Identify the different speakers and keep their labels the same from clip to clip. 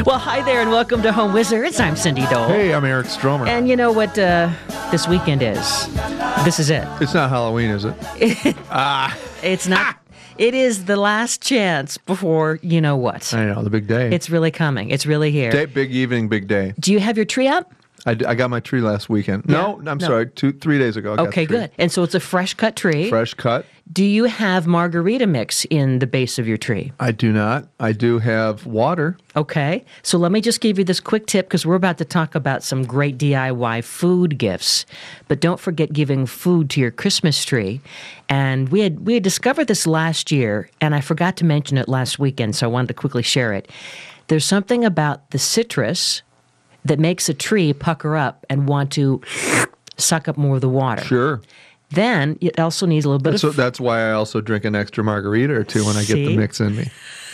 Speaker 1: Well, hi there and welcome to Home Wizards. I'm Cindy Dole.
Speaker 2: Hey, I'm Eric Stromer.
Speaker 1: And you know what this weekend is? This is it.
Speaker 2: It's not Halloween, is it?
Speaker 1: It's not. It is the last chance before you know what.
Speaker 2: I know, the big day.
Speaker 1: It's really coming. It's really here.
Speaker 2: Big evening, big day.
Speaker 1: Do you have your tree up?
Speaker 2: I got my tree last weekend.
Speaker 1: Yeah?
Speaker 2: No, I'm sorry, 3 days ago. I got
Speaker 1: Okay,
Speaker 2: the tree.
Speaker 1: good. And so it's a fresh cut tree.
Speaker 2: Fresh cut.
Speaker 1: Do you have margarita mix in the base of your tree?
Speaker 2: I do not. I do have water.
Speaker 1: Okay. So let me just give you this quick tip because we're about to talk about some great DIY food gifts. But don't forget giving food to your Christmas tree. And we had discovered this last year, and I forgot to mention it last weekend, so I wanted to quickly share it. There's something about the citrus that makes a tree pucker up and want to suck up more of the water.
Speaker 2: Sure.
Speaker 1: Then it also needs a little bit
Speaker 2: So
Speaker 1: of...
Speaker 2: that's why I also drink an extra margarita or two when I get the
Speaker 1: See?
Speaker 2: mix in me.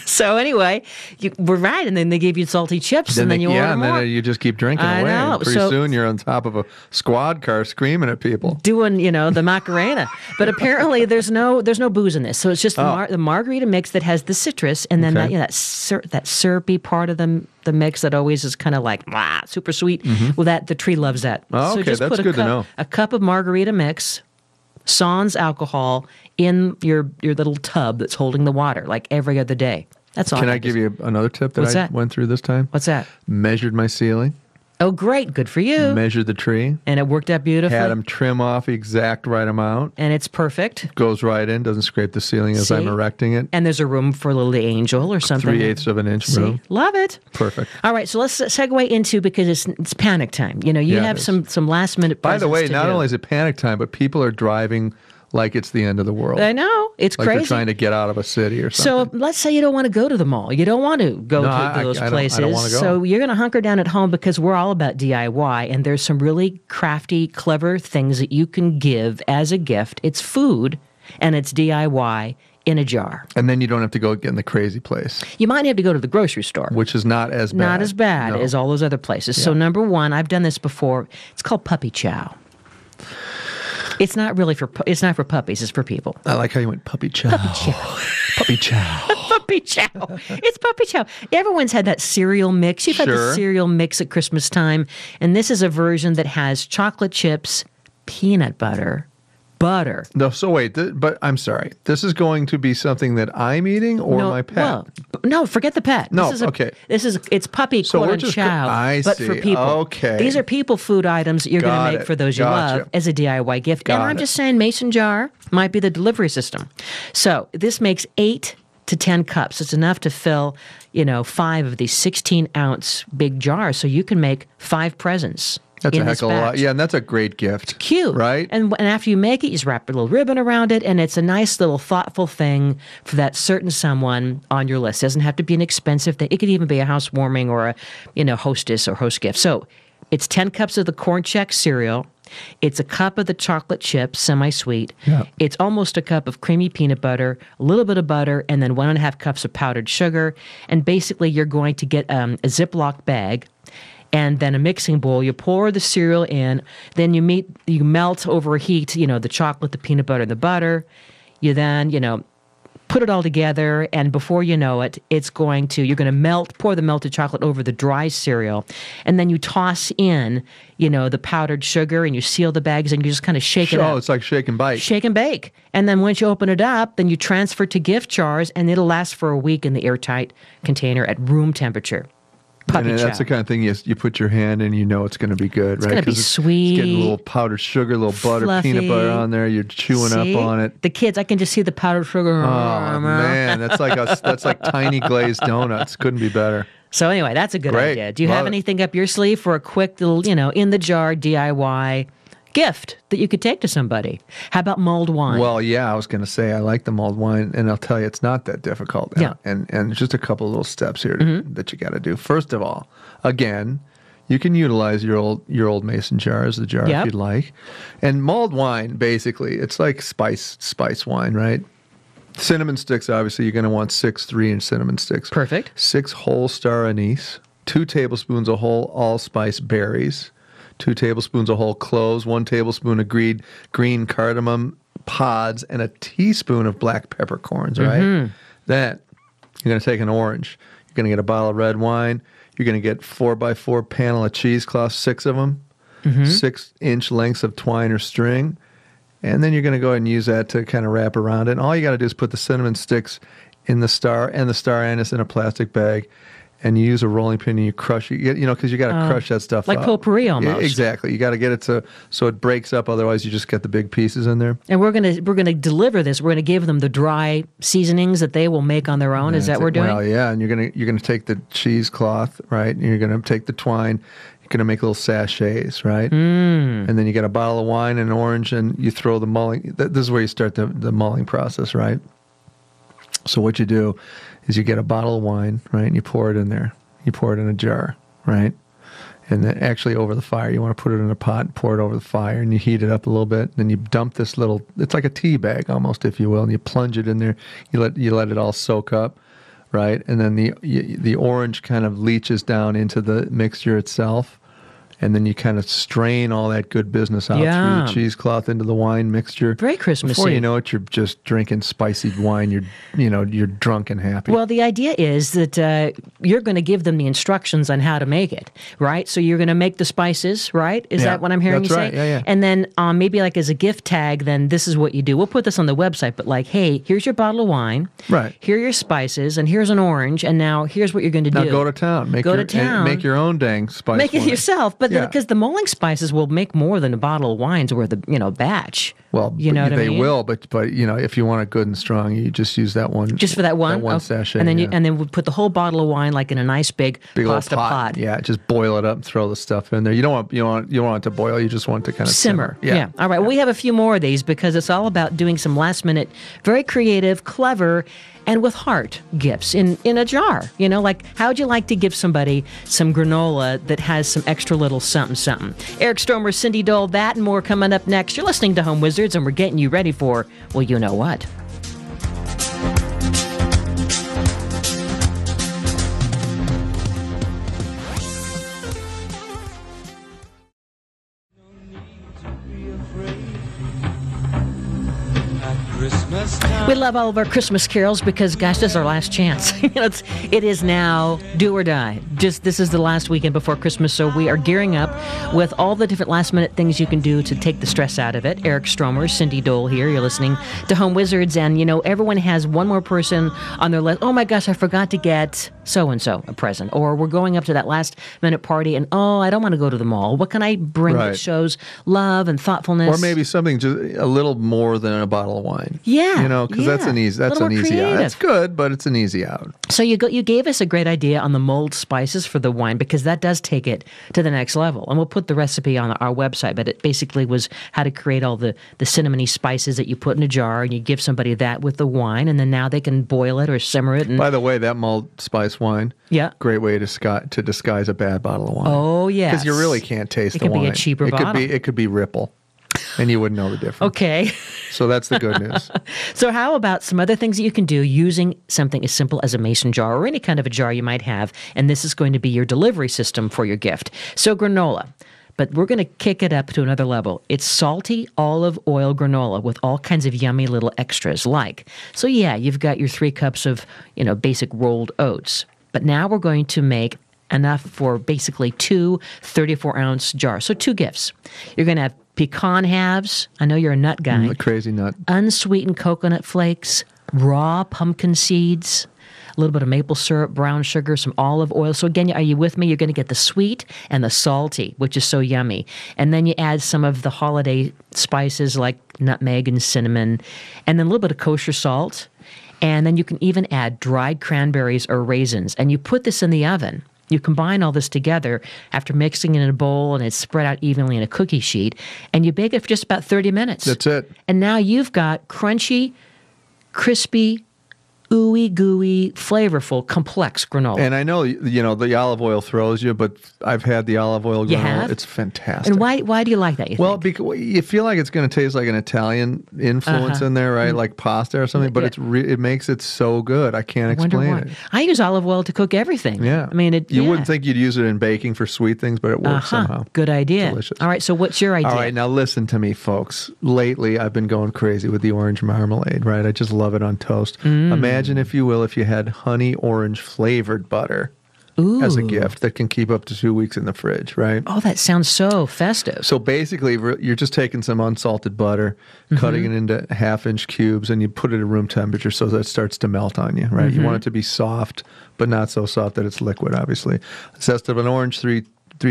Speaker 1: So anyway, you were right, and then they give you salty chips, and then you order more.
Speaker 2: Then you just keep drinking
Speaker 1: I
Speaker 2: away.
Speaker 1: know.
Speaker 2: And pretty
Speaker 1: So-
Speaker 2: soon you're on top of a squad car screaming at people.
Speaker 1: Doing, the Macarena. But apparently there's no booze in this. So it's just the margarita mix that has the citrus, and then
Speaker 2: Okay.
Speaker 1: that syrupy part of the mix that always is kind of like super sweet. Well, the tree loves that.
Speaker 2: Oh,
Speaker 1: So
Speaker 2: okay,
Speaker 1: just
Speaker 2: that's
Speaker 1: put
Speaker 2: good to know.
Speaker 1: a cup of margarita mix, sans alcohol, in your little tub that's holding the water, like every other day. That's all.
Speaker 2: Can I give you another tip that
Speaker 1: What's
Speaker 2: I
Speaker 1: that?
Speaker 2: went through this time?
Speaker 1: What's that?
Speaker 2: Measured my ceiling,
Speaker 1: Oh, great. Good for you.
Speaker 2: measured the tree,
Speaker 1: And it worked out beautifully.
Speaker 2: had them trim off the exact right amount.
Speaker 1: And it's perfect.
Speaker 2: Goes right in, doesn't scrape the ceiling as I'm
Speaker 1: See?
Speaker 2: erecting it.
Speaker 1: And there's a room for a little angel or something.
Speaker 2: 3/8 of an inch
Speaker 1: See?
Speaker 2: room.
Speaker 1: Love it.
Speaker 2: Perfect.
Speaker 1: All right, so let's segue into, because it's panic time. You
Speaker 2: Yeah,
Speaker 1: have
Speaker 2: it
Speaker 1: some last minute.
Speaker 2: By the way,
Speaker 1: to
Speaker 2: not
Speaker 1: do.
Speaker 2: only is it panic time, but people are driving like it's the end of the world.
Speaker 1: I know it's
Speaker 2: like
Speaker 1: crazy.
Speaker 2: they're trying to get out of a city or
Speaker 1: So
Speaker 2: something.
Speaker 1: let's say you don't want to go to the mall. You don't want to go
Speaker 2: No,
Speaker 1: to those
Speaker 2: I don't
Speaker 1: places.
Speaker 2: wanna go.
Speaker 1: So you're going to hunker down at home because we're all about DIY, and there's some really crafty, clever things that you can give as a gift. It's food, and it's DIY in a jar.
Speaker 2: And then you don't have to go get in the crazy place,
Speaker 1: You might have to go to the grocery store.
Speaker 2: which is not as bad.
Speaker 1: Not as bad
Speaker 2: No.
Speaker 1: as all those other places. So number one, I've done this before. It's called puppy chow. It's not really it's not for puppies. It's for people.
Speaker 2: I like how you went puppy chow. Puppy chow.
Speaker 1: Puppy chow. It's puppy chow. Everyone's had that cereal mix. You've had the
Speaker 2: Sure.
Speaker 1: cereal mix at Christmas time, and this is a version that has chocolate chips, peanut butter.
Speaker 2: No, so wait, but I'm sorry. This is going to be something that I'm eating or my pet?
Speaker 1: Well, no, forget the pet.
Speaker 2: No,
Speaker 1: this is
Speaker 2: okay.
Speaker 1: It's puppy
Speaker 2: So
Speaker 1: corn
Speaker 2: we're
Speaker 1: and
Speaker 2: just
Speaker 1: chow,
Speaker 2: I
Speaker 1: but for
Speaker 2: see.
Speaker 1: people.
Speaker 2: Okay.
Speaker 1: These are people food items that you're going
Speaker 2: Got
Speaker 1: to make
Speaker 2: it.
Speaker 1: for those you
Speaker 2: Gotcha.
Speaker 1: love as a DIY gift. And
Speaker 2: Got
Speaker 1: I'm
Speaker 2: it.
Speaker 1: just saying mason jar might be the delivery system. So this makes 8 to 10 cups. It's enough to fill, 5 of these 16-ounce big jars. So you can make 5 presents.
Speaker 2: That's
Speaker 1: in
Speaker 2: a heck
Speaker 1: this
Speaker 2: of a lot.
Speaker 1: batch.
Speaker 2: Yeah, and that's a great gift.
Speaker 1: Cute.
Speaker 2: Right?
Speaker 1: And after you make it, you just wrap a little ribbon around it, and it's a nice little thoughtful thing for that certain someone on your list. It doesn't have to be an expensive thing. It could even be a housewarming or a, hostess or host gift. So it's 10 cups of the Corn Chex cereal. It's a cup of the chocolate chips, semi-sweet.
Speaker 2: Yeah.
Speaker 1: It's almost a cup of creamy peanut butter, a little bit of butter, and then 1.5 cups of powdered sugar. And basically, you're going to get a Ziploc bag and then a mixing bowl. You pour the cereal in, then you melt over heat, the chocolate, the peanut butter, and the butter. You then, put it all together, and before you know it, you're going to pour the melted chocolate over the dry cereal, and then you toss in, the powdered sugar, and you seal the bags, and you just kind of shake it up.
Speaker 2: Oh, it's like shake and bite.
Speaker 1: Shake and bake. And then once you open it up, then you transfer to gift jars, and it'll last for a week in the airtight container at room temperature. Puppy
Speaker 2: And
Speaker 1: chow.
Speaker 2: that's the kind of thing you put your hand in, it's going to be good, right?
Speaker 1: gonna be
Speaker 2: 'Cause
Speaker 1: sweet,
Speaker 2: It's getting a little powdered sugar, a little butter, peanut butter
Speaker 1: fluffy.
Speaker 2: on there. You're chewing
Speaker 1: See?
Speaker 2: up on it.
Speaker 1: The kids, I can just see the powdered sugar.
Speaker 2: Oh man, that's like tiny glazed donuts. Couldn't be better.
Speaker 1: So anyway, that's a good
Speaker 2: Great.
Speaker 1: idea. Do you
Speaker 2: Love
Speaker 1: have
Speaker 2: it.
Speaker 1: anything up your sleeve for a quick little, in the jar DIY gift that you could take to somebody? How about mulled wine?
Speaker 2: Well, yeah, I was going to say I like the mulled wine, and I'll tell you, it's not that difficult.
Speaker 1: Yeah.
Speaker 2: And just a couple of little steps here that you got to do. First of all, again, you can utilize your old mason jar as the jar
Speaker 1: Yep.
Speaker 2: if you'd like. And mulled wine, basically, it's like spice wine, right? Cinnamon sticks, obviously, you're going to want 6 3-inch cinnamon sticks.
Speaker 1: Perfect.
Speaker 2: 6 whole star anise, 2 tablespoons of whole allspice berries, 2 tablespoons of whole cloves, 1 tablespoon of green cardamom pods, and a teaspoon of black peppercorns, right? Then you're going to take an orange. You're going to get a bottle of red wine. You're going to get 4x4 panel of cheesecloth, 6 of them, 6-inch lengths of twine or string. And then you're going to go ahead and use that to kind of wrap around it. And all you got to do is put the cinnamon sticks in the star and the star anise in a plastic bag. And you use a rolling pin and you crush it, because you got to crush that stuff
Speaker 1: like
Speaker 2: up.
Speaker 1: potpourri almost.
Speaker 2: Yeah, exactly. You got to get it so it breaks up. Otherwise, you just get the big pieces in there.
Speaker 1: And we're gonna deliver this. We're gonna give them the dry seasonings that they will make on their own. Is that what we're doing?
Speaker 2: Well, yeah. And you're gonna take the cheesecloth, right? And you're gonna take the twine. You're gonna make little sachets, right? And then you get a bottle of wine and an orange, and you throw the mulling. This is where you start the mulling process, right? So what you do is you get a bottle of wine, right, and you pour it in there. You pour it in a jar, right? And then actually over the fire, you want to put it in a pot and pour it over the fire, and you heat it up a little bit. Then you dump this it's like a tea bag almost, if you will, and you plunge it in there. You let it all soak up, right? And then the orange kind of leaches down into the mixture itself. And then you kind of strain all that good business out through the cheesecloth into the wine mixture.
Speaker 1: Very Christmassy.
Speaker 2: Before you know it, you're just drinking spicy wine. You're drunk and happy.
Speaker 1: Well, the idea is that you're going to give them the instructions on how to make it, right? So you're going to make the spices, right? Is that what I'm hearing you say?
Speaker 2: That's right. Yeah.
Speaker 1: And then maybe like as a gift tag, then this is what you do. We'll put this on the website, but like, hey, here's your bottle of wine.
Speaker 2: Right.
Speaker 1: Here are your spices, and here's an orange, and now here's what you're going to do.
Speaker 2: Now go to town. Make your own dang spice.
Speaker 1: Make it
Speaker 2: wine.
Speaker 1: yourself, but because the mulling spices will make more than a bottle of wine's worth of batch.
Speaker 2: Well,
Speaker 1: you know what I mean?
Speaker 2: They will, but if you want it good and strong, you just use that one.
Speaker 1: Just for that one,
Speaker 2: sachet,
Speaker 1: and then we put the whole bottle of wine like in a nice big pasta pot.
Speaker 2: Yeah, just boil it up and throw the stuff in there. You don't want it to boil. You just want it to kind of simmer.
Speaker 1: Yeah. All right. Well, we have a few more of these because it's all about doing some last minute, very creative, clever, and with heart gifts in a jar. Like how would you like to give somebody some granola that has some extra little something something? Eric Stromer, Cindy Dole, that and more coming up next. You're listening to Home Wizards, and we're getting you ready for, well, you know what. We love all of our Christmas carols because, gosh, this is our last chance. It is now do or die. This is the last weekend before Christmas, so we are gearing up with all the different last-minute things you can do to take the stress out of it. Eric Stromer, Cindy Dole here. You're listening to Home Wizards, and, everyone has one more person on their list. Oh, my gosh, I forgot to get so-and-so a present. Or we're going up to that last-minute party, and, I don't want to go to the mall. What can I bring that shows love and thoughtfulness?
Speaker 2: Or maybe something just a little more than a bottle of wine.
Speaker 1: Yeah.
Speaker 2: Because that's an easy out. That's good, but it's an easy out.
Speaker 1: So you gave us a great idea on the mulled spices for the wine because that does take it to the next level. And we'll put the recipe on our website, but it basically was how to create all the cinnamony spices that you put in a jar, and you give somebody that with the wine, and then now they can boil it or simmer it. And
Speaker 2: by the way, that mulled spice wine, great way to disguise a bad bottle of wine.
Speaker 1: Oh, yes.
Speaker 2: Because you really can't taste the wine.
Speaker 1: It could be a cheaper bottle.
Speaker 2: It could be Ripple. And you wouldn't know the difference.
Speaker 1: Okay.
Speaker 2: So that's the good news.
Speaker 1: So how about some other things that you can do using something as simple as a mason jar or any kind of a jar you might have, and this is going to be your delivery system for your gift. So granola. But we're going to kick it up to another level. It's salty olive oil granola with all kinds of yummy little extras so you've got your 3 cups of, basic rolled oats. But now we're going to make enough for basically 2 34-ounce jars. So 2 gifts. You're going to have pecan halves. I know you're a nut guy.
Speaker 2: A crazy nut.
Speaker 1: Unsweetened coconut flakes, raw pumpkin seeds, a little bit of maple syrup, brown sugar, some olive oil. So again, are you with me? You're going to get the sweet and the salty, which is so yummy. And then you add some of the holiday spices like nutmeg and cinnamon, and then a little bit of kosher salt. And then you can even add dried cranberries or raisins. And you put this in the oven. You combine all this together after mixing it in a bowl, and it's spread out evenly in a cookie sheet, and you bake it for just about 30 minutes.
Speaker 2: That's it.
Speaker 1: And now you've got crunchy, crispy, ooey gooey, flavorful, complex granola.
Speaker 2: And I know the olive oil throws you, but I've had the olive oil granola.
Speaker 1: You have?
Speaker 2: It's fantastic.
Speaker 1: And why do you like that?
Speaker 2: Because you feel like it's going to taste like an Italian influence in there, right? Like pasta or something. But it makes it so good. I can't explain it.
Speaker 1: I use olive oil to cook everything.
Speaker 2: Yeah,
Speaker 1: I mean
Speaker 2: you wouldn't think you'd use it in baking for sweet things, but it works somehow.
Speaker 1: Good idea.
Speaker 2: Delicious.
Speaker 1: All right, so what's your idea?
Speaker 2: All right, now listen to me, folks. Lately, I've been going crazy with the orange marmalade. Right, I just love it on toast. Imagine, if you will, if you had honey orange flavored butter. as a
Speaker 1: Ooh.
Speaker 2: gift that can keep up to 2 weeks in the fridge, right?
Speaker 1: Oh, that sounds so festive.
Speaker 2: So basically, you're just taking some unsalted butter, cutting it into half-inch cubes, and you put it at room temperature so that it starts to melt on you, right? You want it to be soft, but not so soft that it's liquid, obviously. Zest of an orange, three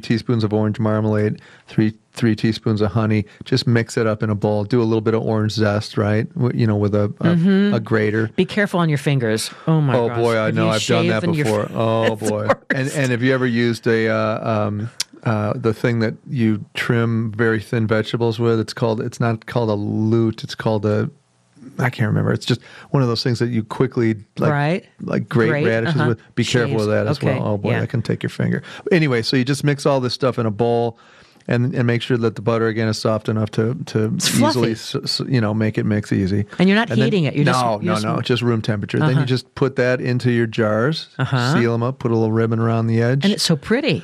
Speaker 2: teaspoons of orange marmalade, three teaspoons of honey. Just mix it up in a bowl. Do a little bit of orange zest, right? With a grater.
Speaker 1: Be careful on your fingers. Oh my gosh.
Speaker 2: Oh boy, I
Speaker 1: If
Speaker 2: know.
Speaker 1: you
Speaker 2: I've done that
Speaker 1: shave and
Speaker 2: before. Oh boy. And have you ever used the thing that you trim very thin vegetables with? It's not called a lute. It's called I can't remember. It's just one of those things that you quickly grate radishes with. Be careful with that as well. Oh boy, that can take your finger. Anyway, so you just mix all this stuff in a bowl, and make sure that the butter again is soft enough to easily make it mix easy.
Speaker 1: And you're not heating it.
Speaker 2: No, just room temperature. Then you just put that into your jars, seal them up, put a little ribbon around the edge.
Speaker 1: And it's so pretty.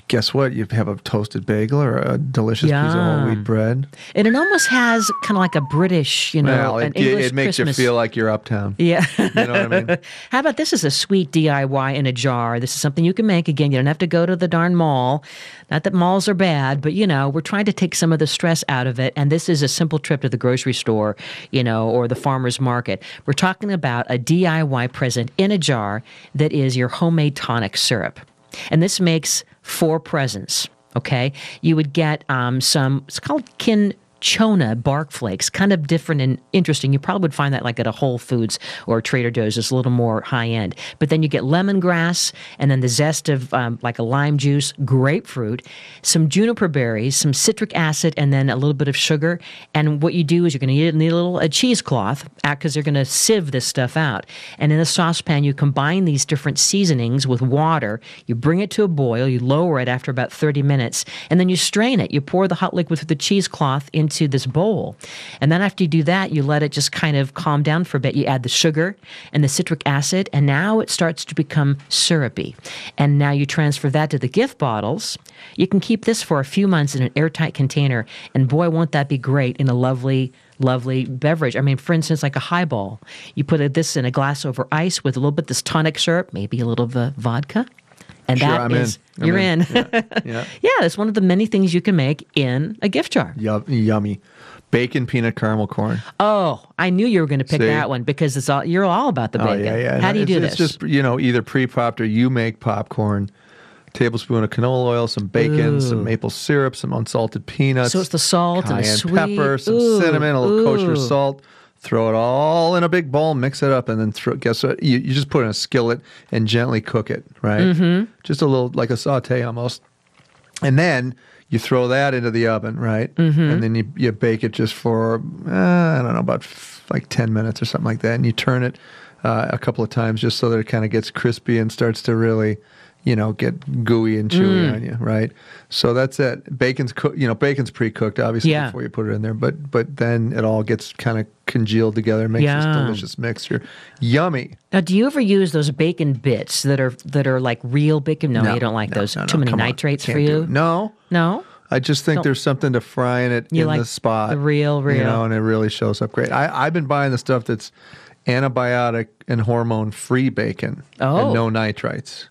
Speaker 2: Guess what? You have a toasted bagel or a delicious piece of whole wheat bread.
Speaker 1: And it almost has kind of like a British, an English
Speaker 2: it makes
Speaker 1: Christmas.
Speaker 2: you feel like you're uptown.
Speaker 1: Yeah.
Speaker 2: You know what I mean?
Speaker 1: How about this is a sweet DIY in a jar. This is something you can make. Again, you don't have to go to the darn mall. Not that malls are bad, but, we're trying to take some of the stress out of it. And this is a simple trip to the grocery store, or the farmer's market. We're talking about a DIY present in a jar that is your homemade tonic syrup. And this makes 4 presents, okay? You would get it's called Cinchona bark flakes, kind of different and interesting. You probably would find that like at a Whole Foods or Trader Joe's. It's a little more high-end. But then you get lemongrass, and then the zest of like a lime juice, grapefruit, some juniper berries, some citric acid, and then a little bit of sugar. And what you do is you're going to need a little cheesecloth because they're going to sieve this stuff out. And in a saucepan, you combine these different seasonings with water. You bring it to a boil. You lower it after about 30 minutes, and then you strain it. You pour the hot liquid through the cheesecloth into this bowl. And then after you do that, you let it just kind of calm down for a bit. You add the sugar and the citric acid, and now it starts to become syrupy. And now you transfer that to the gift bottles. You can keep this for a few months in an airtight container, and boy, won't that be great in a lovely beverage. I mean, for instance, like a highball. You put this in a glass over ice with a little bit of this tonic syrup, maybe a little vodka. And
Speaker 2: sure,
Speaker 1: you're in.
Speaker 2: Yeah.
Speaker 1: Yeah, it's one of the many things you can make in a gift jar.
Speaker 2: Yummy. Bacon peanut caramel corn.
Speaker 1: Oh, I knew you were going to pick that one because you're all about the bacon.
Speaker 2: Oh, yeah.
Speaker 1: How do you do this?
Speaker 2: It's just, either pre-popped or you make popcorn. Tablespoon of canola oil, some bacon, some maple syrup, some unsalted peanuts.
Speaker 1: So it's the salt and the
Speaker 2: cayenne
Speaker 1: sweet.
Speaker 2: pepper, some cinnamon, a little kosher salt. Throw it all in a big bowl, mix it up, and then guess what? You just put it in a skillet and gently cook it, right? Mm-hmm. Just a little, like a saute almost. And then you throw that into the oven, right? Mm-hmm. And then you bake it just for, about like 10 minutes or something like that. And you turn it a couple of times just so that it kind of gets crispy and starts to really, get gooey and chewy on you, right? So that's it. Bacon's bacon's pre-cooked, obviously, before you put it in there. But then it all gets kind of congealed together and makes this delicious mixture. Yummy.
Speaker 1: Now, do you ever use those bacon bits that are like real bacon? No, you don't like those. Too many nitrates for you?
Speaker 2: No. I just think there's something to frying it in the spot.
Speaker 1: The real.
Speaker 2: And it really shows up great. I've been buying the stuff that's antibiotic and hormone-free bacon and no nitrites.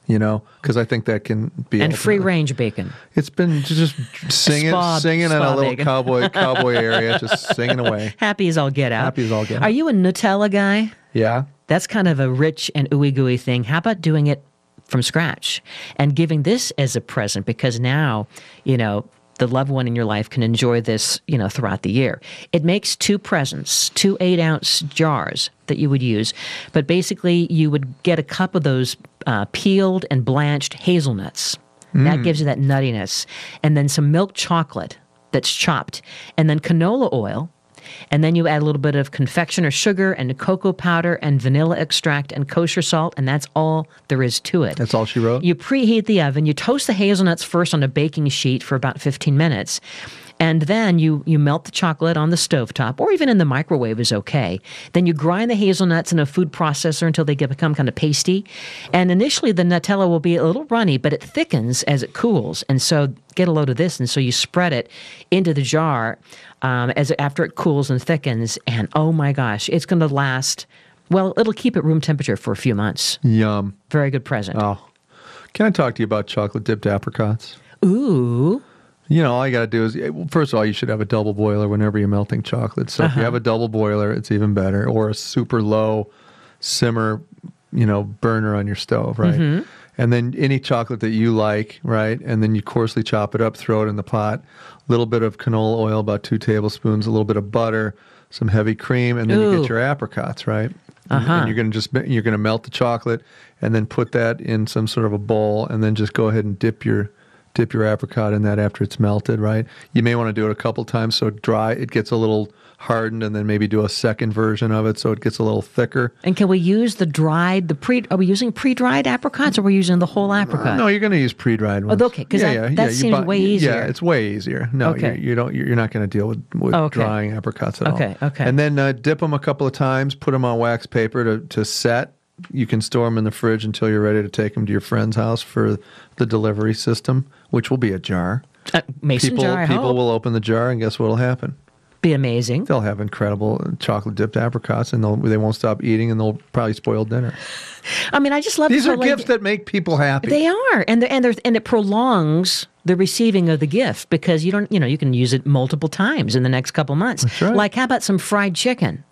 Speaker 2: Because I think that can be
Speaker 1: free-range bacon.
Speaker 2: It's been just singing in a little
Speaker 1: bacon.
Speaker 2: cowboy area, just singing away.
Speaker 1: Happy as all get out. Are you a Nutella guy?
Speaker 2: Yeah.
Speaker 1: That's kind of a rich and ooey-gooey thing. How about doing it from scratch and giving this as a present? Because now, the loved one in your life can enjoy this, throughout the year. It makes 2 presents, 2 8-ounce jars that you would use. But basically, you would get a cup of those peeled and blanched hazelnuts. That gives you that nuttiness. And then some milk chocolate that's chopped. And then canola oil. And then you add a little bit of confectioner sugar and cocoa powder and vanilla extract and kosher salt, and that's all there is to it.
Speaker 2: That's all she wrote?
Speaker 1: You preheat the oven. You toast the hazelnuts first on a baking sheet for about 15 minutes. And then you melt the chocolate on the stovetop, or even in the microwave is okay. Then you grind the hazelnuts in a food processor until they become kind of pasty. And initially the Nutella will be a little runny, but it thickens as it cools. And so get a load of this. And so you spread it into the jar after it cools and thickens. And oh my gosh, it's going to last. Well, it'll keep at room temperature for a few months.
Speaker 2: Yum.
Speaker 1: Very good present.
Speaker 2: Oh. Can I talk to you about chocolate dipped apricots?
Speaker 1: Ooh.
Speaker 2: You know, all you got to do is, first of all, you should have a double boiler whenever you're melting chocolate. So if you have a double boiler, it's even better, or a super low simmer, burner on your stove, right? Mm-hmm. And then any chocolate that you like, right? And then you coarsely chop it up, throw it in the pot, a little bit of canola oil, about 2 tablespoons, a little bit of butter, some heavy cream, and then you get your apricots, right? And you're going to melt the chocolate and then put that in some sort of a bowl, and then just go ahead and dip your apricot in that after it's melted, right? You may want to do it a couple times so it gets a little hardened, and then maybe do a second version of it so it gets a little thicker.
Speaker 1: And can we use are we using pre-dried apricots, or are we using the whole apricot?
Speaker 2: No, you're going to use pre-dried ones.
Speaker 1: Oh, okay, because that seems way easier.
Speaker 2: Yeah, it's way easier. No,
Speaker 1: okay.
Speaker 2: you're not going to deal with drying apricots at all.
Speaker 1: Okay.
Speaker 2: And then dip them a couple of times, put them on wax paper to set. You can store them in the fridge until you're ready to take them to your friend's house for the delivery system, which will be a jar.
Speaker 1: Mason jar, I hope.
Speaker 2: People will open the jar, and guess what will happen?
Speaker 1: Be amazing.
Speaker 2: They'll have incredible chocolate dipped apricots, and they won't stop eating, and they'll probably spoil dinner.
Speaker 1: I mean, I just love
Speaker 2: these are gifts that make people happy.
Speaker 1: They are, and it prolongs the receiving of the gift, because you can use it multiple times in the next couple months.
Speaker 2: That's right.
Speaker 1: Like, how about some fried chicken?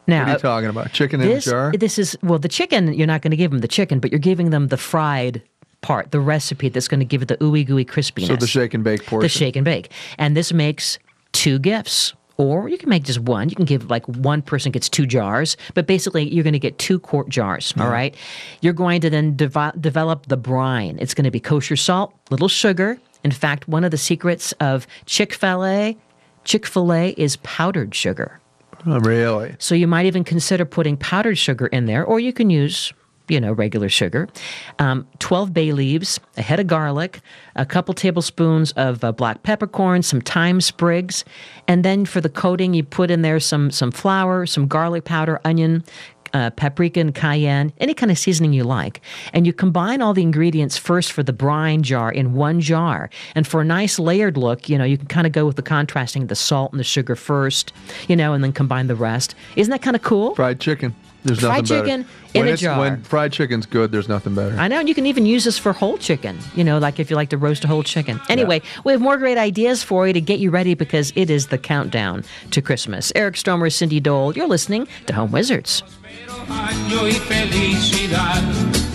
Speaker 1: Now,
Speaker 2: what are you talking about? Chicken in a jar?
Speaker 1: This is, the chicken, you're not going to give them the chicken, but you're giving them the fried part, the recipe that's going to give it the ooey gooey crispiness.
Speaker 2: So the shake and bake portion.
Speaker 1: The shake and bake. And this makes 2 gifts. Or you can make just one. You can give, like, one person gets 2 jars, but basically you're going to get 2 quart jars, all right? You're going to then develop the brine. It's going to be kosher salt, little sugar. In fact, one of the secrets of Chick-fil-A is powdered sugar.
Speaker 2: Oh, really?
Speaker 1: So you might even consider putting powdered sugar in there, or you can use, regular sugar. 12 bay leaves, a head of garlic, a couple tablespoons of black peppercorns, some thyme sprigs, and then for the coating, you put in there some flour, some garlic powder, onion, paprika and cayenne, any kind of seasoning you like. And you combine all the ingredients first for the brine jar in one jar. And for a nice layered look, you can kind of go with the contrasting the salt and the sugar first, and then combine the rest. Isn't that kind of cool?
Speaker 2: Fried chicken. There's nothing better.
Speaker 1: Fried chicken in a jar.
Speaker 2: When fried chicken's good, there's nothing better.
Speaker 1: I know, and you can even use this for whole chicken, like if you like to roast a whole chicken. Anyway, we have more great ideas for you to get you ready, because it is the countdown to Christmas. Eric Stromer, Cindy Dole, you're listening to Home Wizards.
Speaker 3: Año y felicidad.